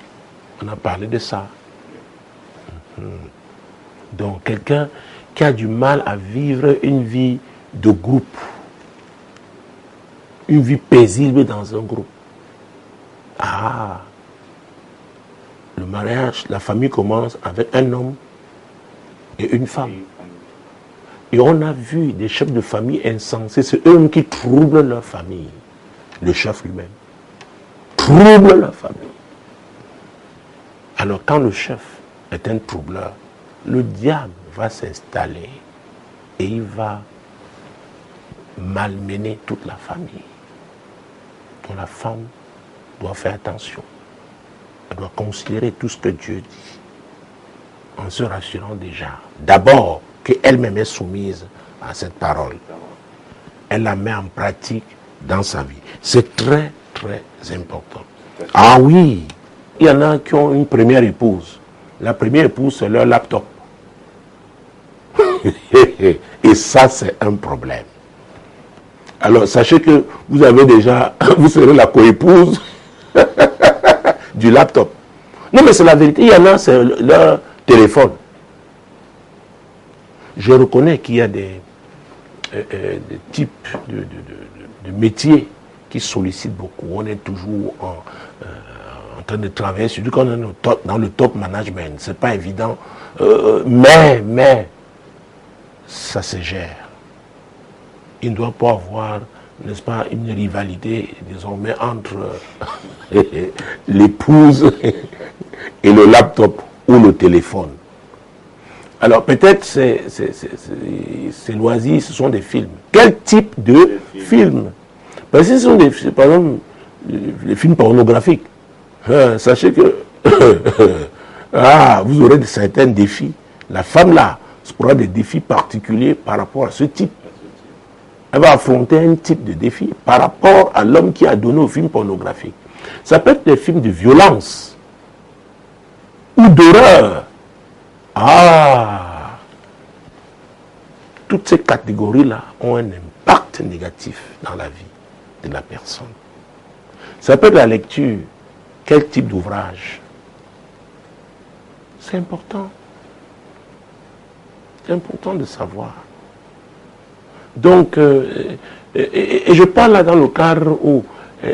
Speaker 2: On a parlé de ça. Donc quelqu'un qui a du mal à vivre une vie de groupe. Une vie paisible dans un groupe. Ah, le mariage, la famille commence avec un homme et une femme. Et on a vu des chefs de famille insensés, c'est eux qui troublent leur famille. Le chef lui-même trouble leur famille. Alors quand le chef est un troubleur, le diable va s'installer et il va malmener toute la famille. Donc la femme doit faire attention. Elle doit considérer tout ce que Dieu dit. En se rassurant déjà. D'abord, qu'elle-même est soumise à cette parole. Elle la met en pratique dans sa vie. C'est très, très important. Ah oui, il y en a qui ont une première épouse. La première épouse, c'est leur laptop. Et ça, c'est un problème. Alors, sachez que vous avez déjà, vous serez la coépouse du laptop. Non, mais c'est la vérité. Il y en a, c'est leur téléphone. Je reconnais qu'il y a des types de métiers qui sollicitent beaucoup. On est toujours en train de travailler, surtout quand on est dans le top management. Ce n'est pas évident. Mais, ça se gère. Il ne doit pas avoir, n'est-ce pas, une rivalité désormais entre l'épouse et le laptop ou le téléphone. Alors peut-être ces loisirs, ce sont des films. Quel type de films? Parce que ce sont par exemple, les films pornographiques. Sachez que vous aurez certains défis. La femme là aura des défis particuliers par rapport à ce type. Elle va affronter un type de défi par rapport à l'homme qui a donné au film pornographique. Ça peut être des films de violence ou d'horreur. Toutes ces catégories-là ont un impact négatif dans la vie de la personne. Ça peut être la lecture. Quel type d'ouvrage? C'est important. C'est important de savoir. Donc, et je parle là dans le cadre où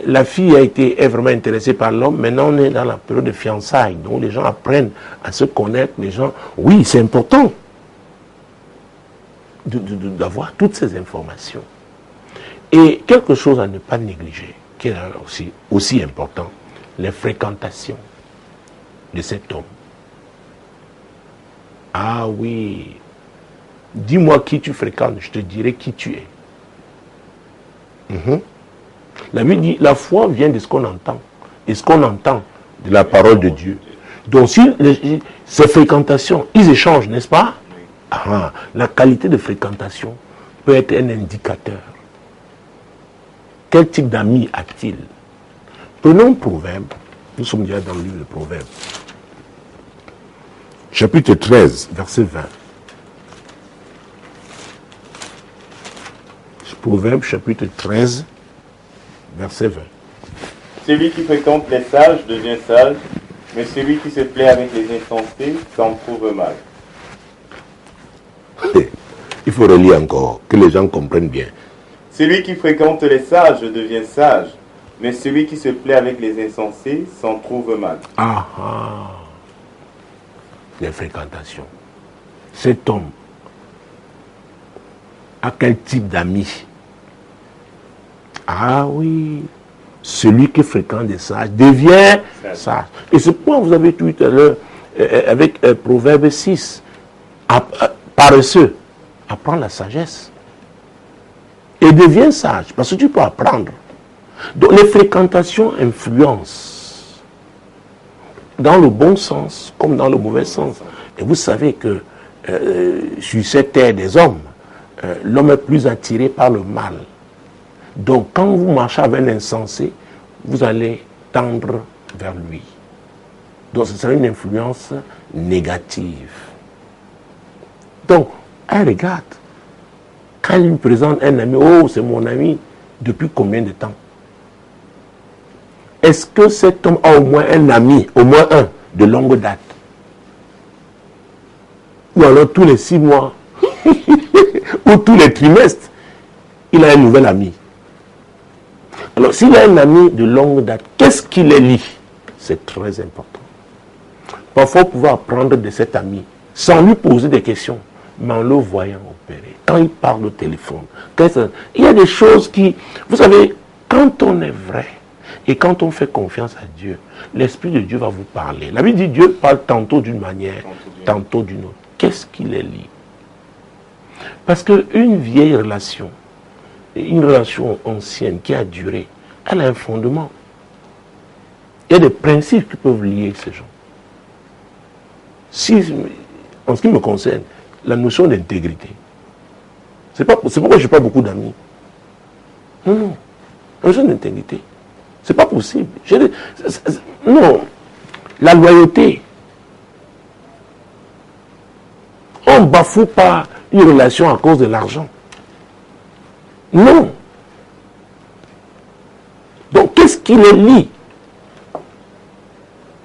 Speaker 2: la fille est vraiment intéressée par l'homme. Maintenant, on est dans la période de fiançailles. Donc, les gens apprennent à se connaître. Les gens, oui, c'est important d'avoir toutes ces informations. Et quelque chose à ne pas négliger, qui est aussi important, les fréquentations de cet homme. Ah oui. Dis-moi qui tu fréquentes, je te dirai qui tu es. La Bible dit, la foi vient de ce qu'on entend. Et ce qu'on entend de la parole de Dieu. Donc si ces fréquentations, ils échangent, n'est-ce pas? La qualité de fréquentation peut être un indicateur. Quel type d'amis a-t-il? Prenons Proverbe. Nous sommes déjà dans le livre de Proverbe. Chapitre 13, verset 20. Proverbe, chapitre 13, verset 20.
Speaker 1: Celui qui fréquente les sages devient sage, mais celui qui se plaît avec les insensés s'en trouve mal.
Speaker 2: Il faut relire encore, que les gens comprennent bien.
Speaker 1: Celui qui fréquente les sages devient sage, mais celui qui se plaît avec les insensés s'en trouve mal.
Speaker 2: Ah ah. Les fréquentations. Cet homme a quel type d'amis? Ah oui, celui qui fréquente des sages devient sage. Et c'est pourquoi vous avez tout à l'heure, avec Proverbe 6, paresseux, apprends la sagesse. Et devient sage, parce que tu peux apprendre. Donc les fréquentations influencent, dans le bon sens comme dans le mauvais sens. Et vous savez que sur cette terre des hommes, l'homme est plus attiré par le mal. Donc, quand vous marchez avec un insensé, vous allez tendre vers lui. Donc, ce sera une influence négative. Donc, elle regarde. Quand il lui présente un ami, oh, c'est mon ami, depuis combien de temps? Est-ce que cet homme a au moins un ami, au moins un, de longue date? Ou alors tous les 6 mois, ou tous les trimestres, il a un nouvel ami? Alors, s'il a un ami de longue date, qu'est-ce qui les lie? C'est très important. Parfois, vous pouvez apprendre de cet ami, sans lui poser des questions, mais en le voyant opérer. Quand il parle au téléphone, il y a des choses qui... Vous savez, quand on est vrai, et quand on fait confiance à Dieu, l'Esprit de Dieu va vous parler. La Bible dit Dieu parle tantôt d'une manière, tantôt d'une autre. Qu'est-ce qui les lie? Parce qu'une vieille relation, une relation ancienne qui a duré, elle a un fondement. Il y a des principes qui peuvent lier ces gens. Si, en ce qui me concerne, la notion d'intégrité, c'est pourquoi je n'ai pas beaucoup d'amis. Non, la notion d'intégrité, c'est pas possible. Non, la loyauté. On ne bafoue pas une relation à cause de l'argent. Non. Donc, qu'est-ce qui les lie?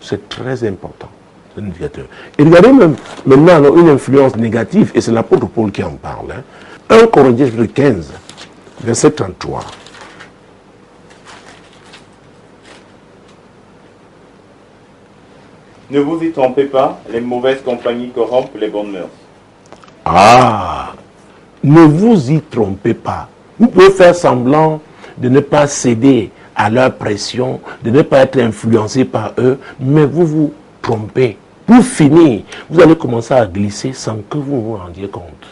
Speaker 2: C'est très important. C'est un indicateur. Et regardez même maintenant une influence négative, et c'est l'apôtre Paul qui en parle. 1 Corinthiens 15, verset 33.
Speaker 1: Ne vous y trompez pas, les mauvaises compagnies corrompent les bonnes mœurs.
Speaker 2: Ah, ne vous y trompez pas. Vous pouvez faire semblant de ne pas céder à leur pression, de ne pas être influencé par eux, mais vous vous trompez. Pour finir, vous allez commencer à glisser sans que vous vous rendiez compte.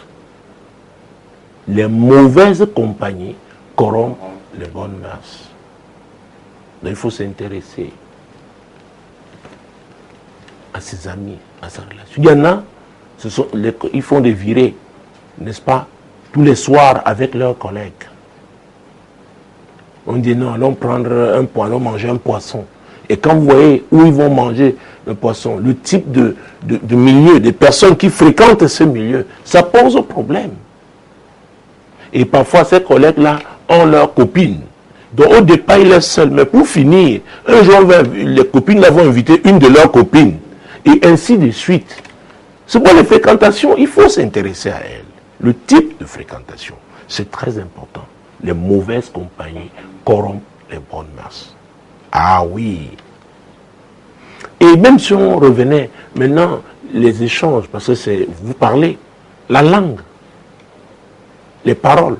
Speaker 2: Les mauvaises compagnies corrompent les bonnes mœurs. Donc il faut s'intéresser à ses amis, à sa relation. Il y en a, ils font des virées, n'est-ce pas, tous les soirs avec leurs collègues. On dit non, allons prendre un poisson, allons manger un poisson. Et quand vous voyez où ils vont manger le poisson, le type de milieu, des personnes qui fréquentent ce milieu, ça pose problème. Et parfois, ces collègues-là ont leurs copines. Donc au départ, il est seul. Mais pour finir, un jour, les copines là vont inviter une de leurs copines. Et ainsi de suite. C'est pour les fréquentations, il faut s'intéresser à elles. Le type de fréquentation, c'est très important. Les mauvaises compagnies corrompent les bonnes mœurs. Ah oui. Et même si on revenait maintenant, les échanges, parce que c'est, vous parlez, la langue, les paroles.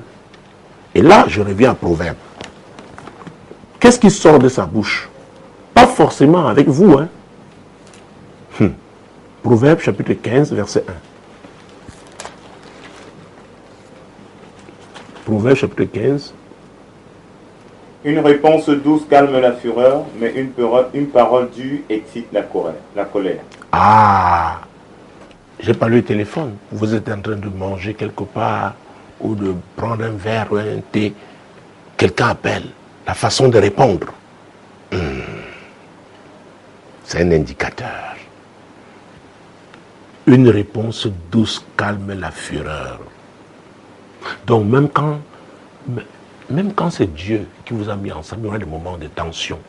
Speaker 2: Et là, je reviens à Proverbe. Qu'est-ce qui sort de sa bouche? Pas forcément avec vous, hein. Proverbe chapitre 15, verset 1. Proverbe chapitre 15.
Speaker 1: Une réponse douce calme la fureur, mais une parole dure excite la colère.
Speaker 2: Ah, j'ai pas le téléphone. Vous êtes en train de manger quelque part ou de prendre un verre ou un thé. Quelqu'un appelle. La façon de répondre. C'est un indicateur. Une réponse douce calme la fureur. Donc même quand c'est Dieu qui vous a mis ensemble, il y aura des moments de tension.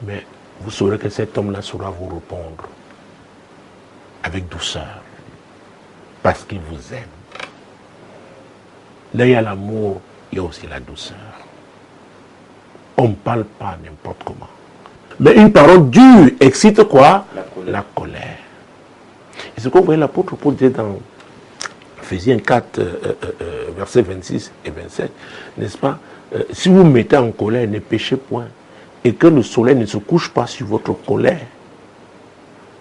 Speaker 2: Mais vous saurez que cet homme-là saura vous répondre avec douceur. Parce qu'il vous aime. Là, il y a l'amour, il y a aussi la douceur. On ne parle pas n'importe comment. Mais une parole dure excite quoi? La colère. Et ce que vous voyez, l'apôtre Paul disait dans Ephésiens 4, versets 26 et 27, n'est-ce pas? Si vous mettez en colère, ne péchez point. Et que le soleil ne se couche pas sur votre colère.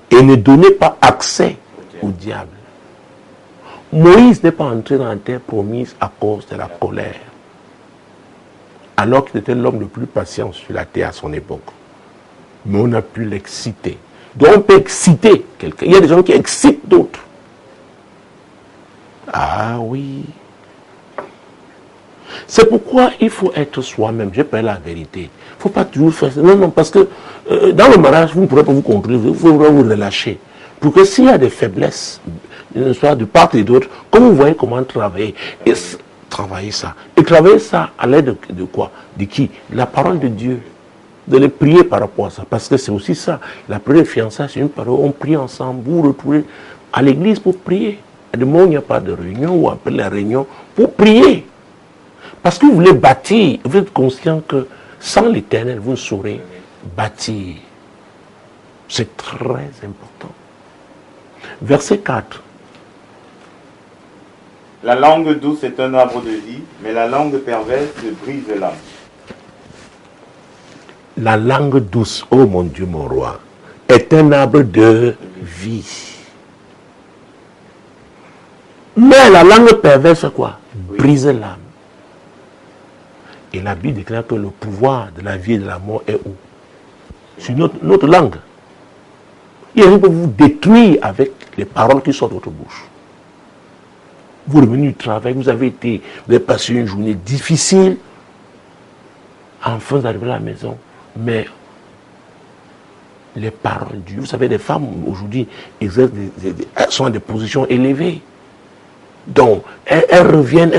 Speaker 2: Et ne donnez pas accès au diable. Moïse n'est pas entré dans la terre promise à cause de la colère. Alors qu'il était l'homme le plus patient sur la terre à son époque. Mais on a pu l'exciter. Donc on peut exciter quelqu'un. Il y a des gens qui excitent d'autres. Ah oui. C'est pourquoi il faut être soi-même. Je parle la vérité. Il ne faut pas toujours faire ça. Non, parce que dans le mariage, vous ne pourrez pas vous contrôler. Vous pouvez vous relâcher. Pour que s'il y a des faiblesses, soit de part et d'autre, comme vous voyez comment travailler. Et travailler ça. Et travailler ça à l'aide de quoi? De qui? La parole de Dieu. De les prier par rapport à ça. Parce que c'est aussi ça. La prière de fiançailles, c'est une parole. On prie ensemble. Vous vous retrouvez à l'église pour prier. À des moments où il n'y a pas de réunion ou après la réunion, pour prier. Parce que vous voulez bâtir. Vous êtes conscient que sans l'Éternel, vous ne saurez bâtir. C'est très important. Verset 4.
Speaker 1: La langue douce est un arbre de vie, mais la langue perverse brise l'âme.
Speaker 2: La langue douce, oh mon Dieu, mon roi, est un arbre de vie. Mais la langue perverse, c'est quoi? Brise l'âme. Et la Bible déclare que le pouvoir de la vie et de la mort est où? Sur notre langue. Il y a gens qui peuvent vous détruire avec les paroles qui sortent de votre bouche. Vous revenez du travail, vous avez passé une journée difficile. Enfin, vous arrivez à la maison. Mais les paroles de Dieu, vous savez, les femmes aujourd'hui elles sont à des positions élevées. Donc, elles reviennent,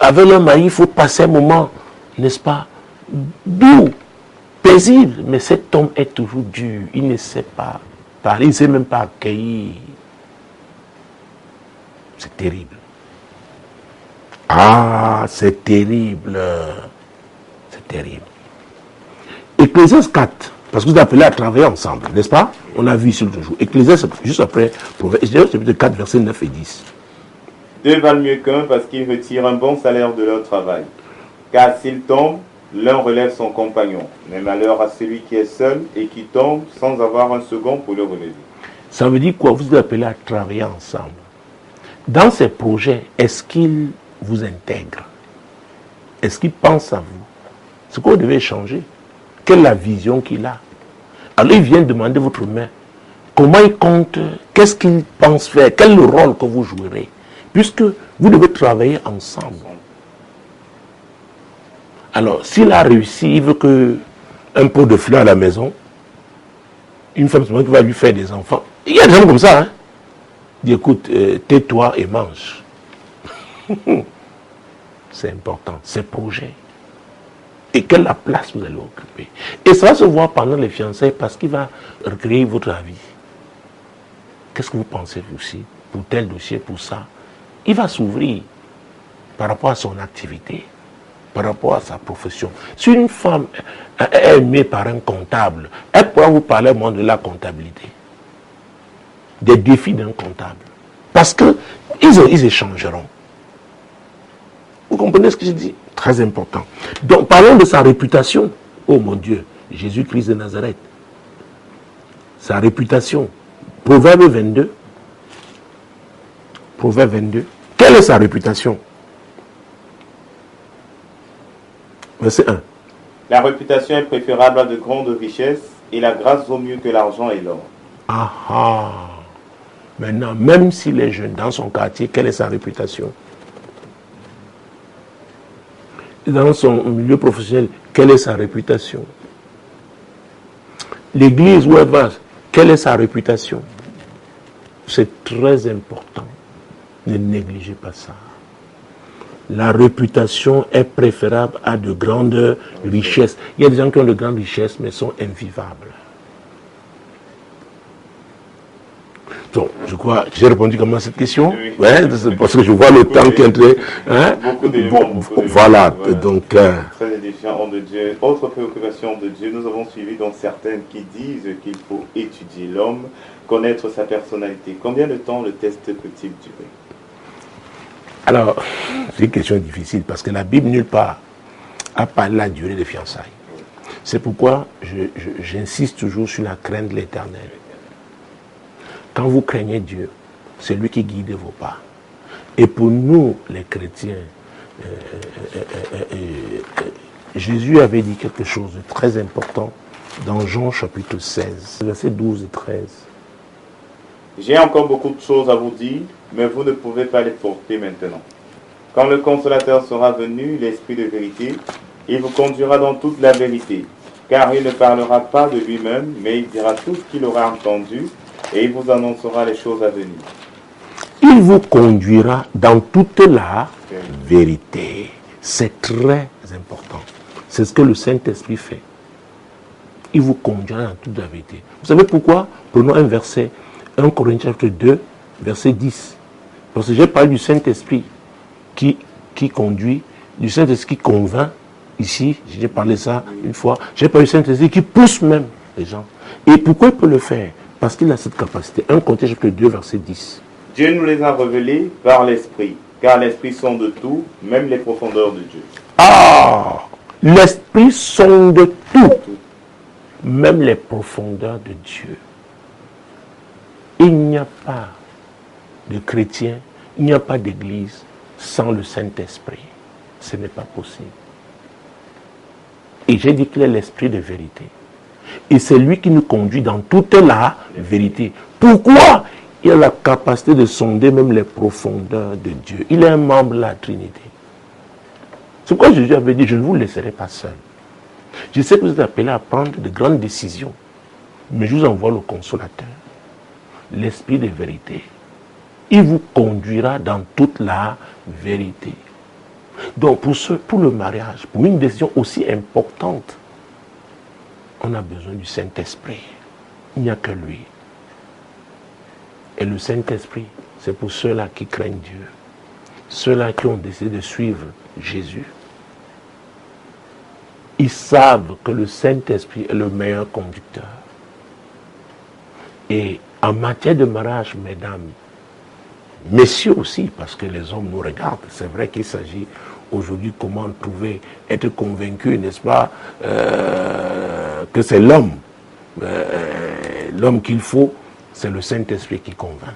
Speaker 2: avec leur mari, il faut passer un moment, n'est-ce pas, doux, paisible. Mais cet homme est toujours dur. Il ne sait pas parler, il ne sait même pas accueillir. C'est terrible. Ah, c'est terrible. C'est terrible. Ecclésiaste 4, parce que vous appelez à travailler ensemble, n'est-ce pas? On a vu ici l'autre jour. Ecclésiaste, juste après, chapitre 4, versets 9 et 10.
Speaker 1: Deux valent mieux qu'un parce qu'ils retirent un bon salaire de leur travail. Car s'ils tombent, l'un relève son compagnon. Mais malheur à celui qui est seul et qui tombe sans avoir un second pour le relever. Ça veut dire quoi? Vous appelez à travailler ensemble. Dans ces projets, est-ce qu'ils vous intègrent? Est-ce qu'ils pensent à vous? Ce que vous devez changer. Quelle est la vision qu'il a? Alors il vient demander votre main. Comment il compte? Qu'est-ce qu'il pense faire? Quel est le rôle que vous jouerez? Puisque vous devez travailler ensemble. Alors, s'il a réussi, il veut un pot de fleurs à la maison, une femme qui va lui faire des enfants. Il y a des gens comme ça, hein? Il dit, écoute, tais-toi et mange. C'est important, ces projets. Et quelle la place vous allez occuper. Et ça va se voir pendant les fiançailles parce qu'il va recueillir votre avis. Qu'est-ce que vous pensez aussi pour tel dossier, pour ça? Il va s'ouvrir par rapport à son activité, par rapport à sa profession. Si une femme est aimée par un comptable, elle pourra vous parler au monde de la comptabilité. Des défis d'un comptable. Parce qu'ils échangeront. Vous comprenez ce que je dis? Très important. Donc, parlons de sa réputation. Oh mon Dieu, Jésus-Christ de Nazareth. Sa réputation. Proverbe 22. Proverbe 22. Quelle est sa réputation? Verset 1. La réputation est préférable à de grandes richesses et la grâce vaut mieux que l'argent et l'or.
Speaker 2: Ah ah. Maintenant, même s'il est jeune dans son quartier, quelle est sa réputation? Dans son milieu professionnel, quelle est sa réputation? l'église où elle va, quelle est sa réputation? C'est très important. Ne négligez pas ça. La réputation est préférable à de grandes richesses. Il y a des gens qui ont de grandes richesses, mais sont invivables. Donc, je crois que j'ai répondu comment à cette question.
Speaker 1: Oui.
Speaker 2: Ouais, parce que je vois le temps qui est entré. Hein? Voilà. Donc,
Speaker 1: très édifiant de Dieu. Autre préoccupation de Dieu, nous avons suivi donc certaines qui disent qu'il faut étudier l'homme, connaître sa personnalité. Combien de temps le test peut-il durer?
Speaker 2: Alors, c'est une question difficile parce que la Bible nulle part a parlé de la durée des fiançailles. C'est pourquoi j'insiste toujours sur la crainte de l'Éternel. Quand vous craignez Dieu, c'est lui qui guide vos pas. Et pour nous, les chrétiens, Jésus avait dit quelque chose de très important dans Jean chapitre 16, versets 12 et 13.
Speaker 1: J'ai encore beaucoup de choses à vous dire, mais vous ne pouvez pas les porter maintenant. Quand le Consolateur sera venu, l'Esprit de vérité, il vous conduira dans toute la vérité, car il ne parlera pas de lui-même, mais il dira tout ce qu'il aura entendu, et il vous annoncera les choses à venir.
Speaker 2: Il vous conduira dans toute la vérité. C'est très important. C'est ce que le Saint-Esprit fait. Il vous conduira dans toute la vérité. Vous savez pourquoi? Prenons un verset, 1 Corinthiens chapitre 2, verset 10. Parce que j'ai parlé du Saint-Esprit qui conduit, du Saint-Esprit qui convainc. Ici, j'ai parlé ça une fois. J'ai parlé du Saint-Esprit qui pousse même les gens. Et pourquoi il peut le faire? Parce qu'il a cette capacité. 1 Corinthiens chapitre 2, verset 10.
Speaker 1: Dieu nous les a révélés par l'Esprit, car l'Esprit sonde tout, même les profondeurs de Dieu.
Speaker 2: Ah! L'Esprit sonde tout, même les profondeurs de Dieu. Il n'y a pas de chrétien, il n'y a pas d'église sans le Saint-Esprit. Ce n'est pas possible. Et j'ai dit qu'il est l'Esprit de vérité. Et c'est lui qui nous conduit dans toute la vérité. Pourquoi? Il a la capacité de sonder même les profondeurs de Dieu. Il est un membre de la Trinité. C'est pourquoi Jésus avait dit, je ne vous laisserai pas seul. Je sais que vous êtes appelés à prendre de grandes décisions, mais je vous envoie le Consolateur, l'Esprit de vérité. Il vous conduira dans toute la vérité. Donc pour le mariage, pour une décision aussi importante, on a besoin du Saint-Esprit. Il n'y a que lui. Et le Saint-Esprit, c'est pour ceux-là qui craignent Dieu. Ceux-là qui ont décidé de suivre Jésus. Ils savent que le Saint-Esprit est le meilleur conducteur. Et en matière de mariage, mesdames, messieurs aussi, parce que les hommes nous regardent, c'est vrai qu'il s'agit aujourd'hui comment trouver, être convaincu, n'est-ce pas, que c'est l'homme. L'homme qu'il faut, c'est le Saint-Esprit qui convainc.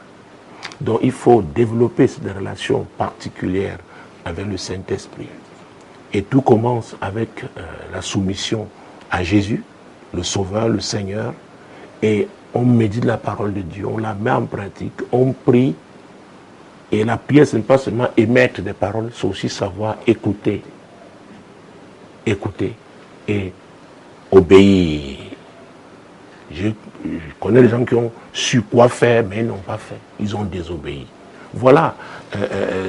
Speaker 2: Donc il faut développer cette relation particulière avec le Saint-Esprit. Et tout commence avec la soumission à Jésus, le Sauveur, le Seigneur. Et on médite la parole de Dieu, on la met en pratique, on prie. Et la prière, ce n'est pas seulement émettre des paroles, c'est aussi savoir écouter. Écouter et obéir. Je connais des gens qui ont su quoi faire, mais ils n'ont pas fait. Ils ont désobéi. Voilà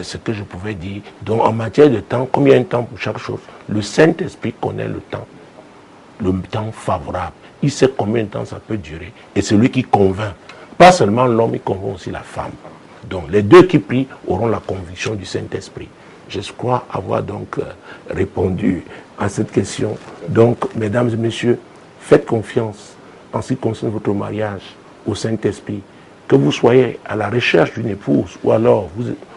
Speaker 2: ce que je pouvais dire. Donc en matière de temps, combien de temps pour chaque chose? Le Saint-Esprit connaît le temps favorable. Il sait combien de temps ça peut durer. Et c'est lui qui convainc. Pas seulement l'homme, il convainc aussi la femme. Donc les deux qui prient auront la conviction du Saint-Esprit. Je crois avoir donc répondu à cette question. Donc, mesdames et messieurs, faites confiance en ce qui concerne votre mariage au Saint-Esprit. Que vous soyez à la recherche d'une épouse ou alors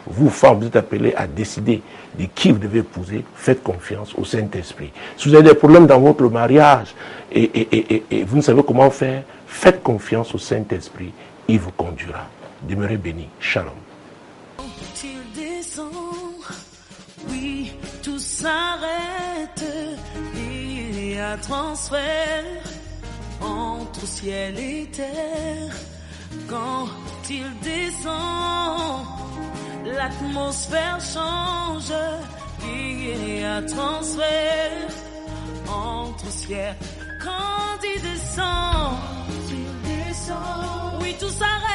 Speaker 2: vous femmes, vous êtes appelés à décider de qui vous devez épouser, faites confiance au Saint-Esprit. Si vous avez des problèmes dans votre mariage et vous ne savez comment faire, faites confiance au Saint-Esprit, il vous conduira. Demeurez bénis. Shalom.
Speaker 6: Il descend, oui, tout s'arrête. Il y a transfert entre ciel et terre. Quand il descend, l'atmosphère change. Il y a transfert entre ciel. Quand descend. Oui, tout s'arrête.